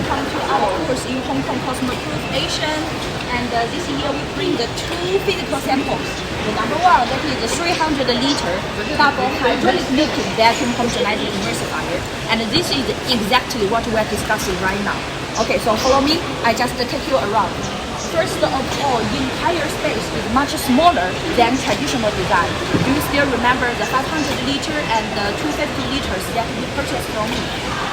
welcome to our course in Hong Kong Customer-Proof Asian. And this year we bring the two physical samples. The number one, that is the 300 liter double hydraulic liquid vacuum homogenizing emulsifier. And this is exactly what we are discussing right now. Okay, so follow me. I just take you around. First of all, the entire space is much smaller than traditional design. Do you still remember the 500 liter and the 250 liters that we purchased from me?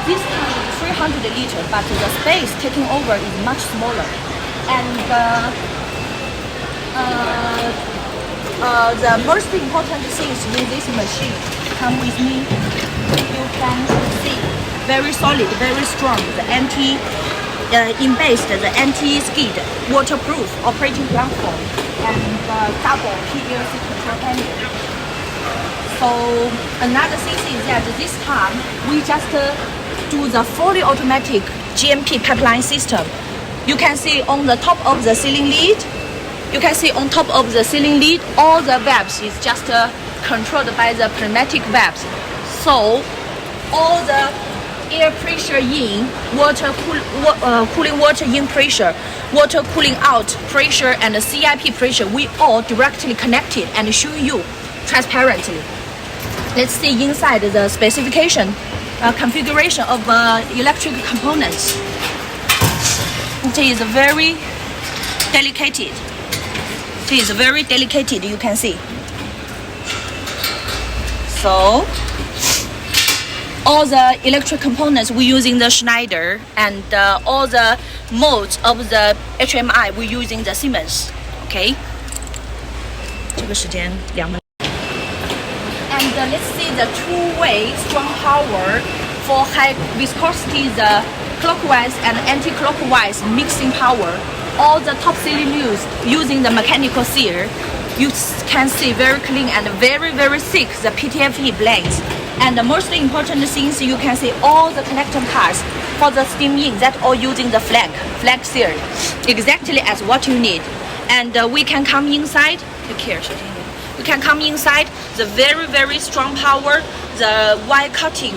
This time is 300 liter, but the space taking over is much smaller. And the most important things in this machine, come with me. You can see very solid, very strong. The the anti-skid, waterproof operating platform, and double PLC control panel. So another thing is that this time we just do the fully automatic GMP pipeline system. You can see on the top of the ceiling lid. All the valves is just controlled by the pneumatic valves. So all the air pressure in, cooling water in pressure, water cooling out pressure, and the CIP pressure, we all directly connected and show you transparently. Let's see inside the specification, configuration of electric components. It is very delicate. You can see. So all the electric components we using the Schneider, and all the modes of the HMI we using the Siemens. Okay. 这个时间2分。And let's see the two-way strong power for high viscosity, the clockwise and anti-clockwise mixing power. All the top cylinders using the mechanical sear. You can see very clean and very thick the PTFE blades. And the most important things, you can see all the connector parts for the steam in, that all using the flag sear, exactly as what you need. And we can come inside. We can come inside the very strong power, the wire cutting,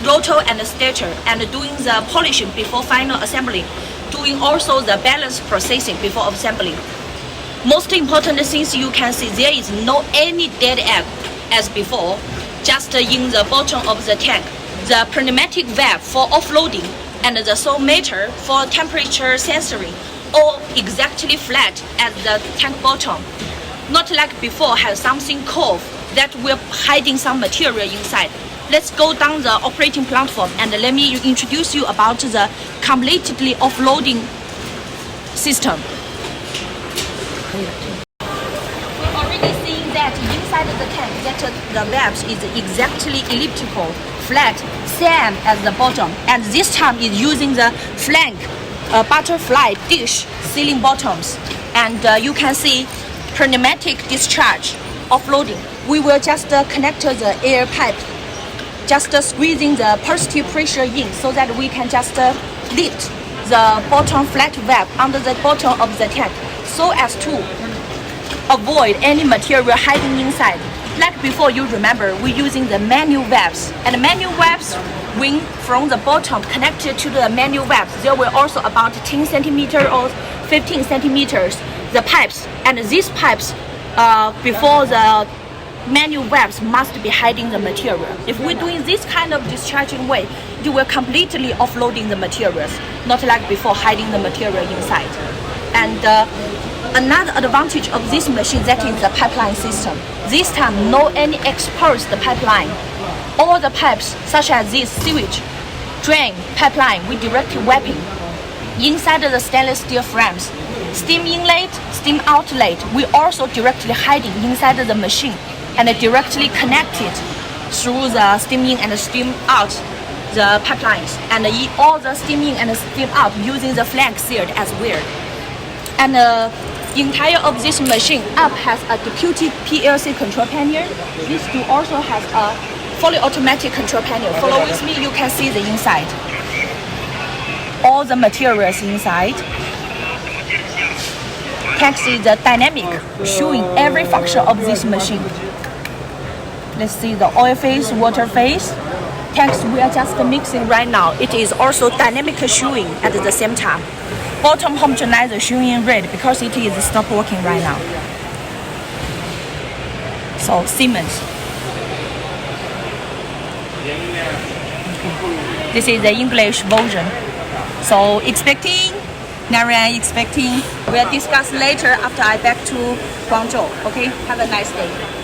rotor and stator, and doing the polishing before final assembly, doing also the balance processing before assembly. Most important things, you can see there is no any dead egg as before, just in the bottom of the tank. The pneumatic valve for offloading and the salt meter for temperature sensoring, all exactly flat at the tank bottom. Not like before has something curved that will hiding some material inside. Let's go down the operating platform and let me introduce you about the completely offloading system. We're already seeing that inside the tank that the valves is exactly elliptical, flat, same as the bottom. And this time is using the flank butterfly dish sealing bottoms. And you can see pneumatic discharge offloading. We will just connect the air pipe, just squeezing the positive pressure in so that we can just lift the bottom flat valve under the bottom of the tank so as to avoid any material hiding inside. Like before, you remember, we're using the manual valves. And the manual valves, when from the bottom connected to the manual valves, there were also about 10 centimeters or 15 centimeters, the pipes. And these pipes, before the manual valves must be hiding the material. If we're doing this kind of discharging way, it will completely offloading the materials, not like before hiding the material inside. And another advantage of this machine, that is the pipeline system. This time, no any exposed pipeline. All the pipes, such as this sewage, drain, pipeline, we directly wrapping inside the stainless steel frames. Steam inlet, steam outlet, we also directly hiding inside the machine and directly connected through the steam in and steam out the pipelines. And all the steam in and steam out using the flank seared as well. And the entire of this machine up has a deputy PLC control panel. This do also has a fully automatic control panel. Follow with me, you can see the inside. All the materials inside. Can see the dynamic showing every function of this machine. Let's see the oil phase, water phase, tanks we are just mixing right now, it is also dynamic showing at the same time. Bottom homogenizer showing in red because it is stop working right now. So Siemens. Okay. This is the English version. So expecting, Narayan expecting. We'll discuss later after I back to Guangzhou. Okay, have a nice day.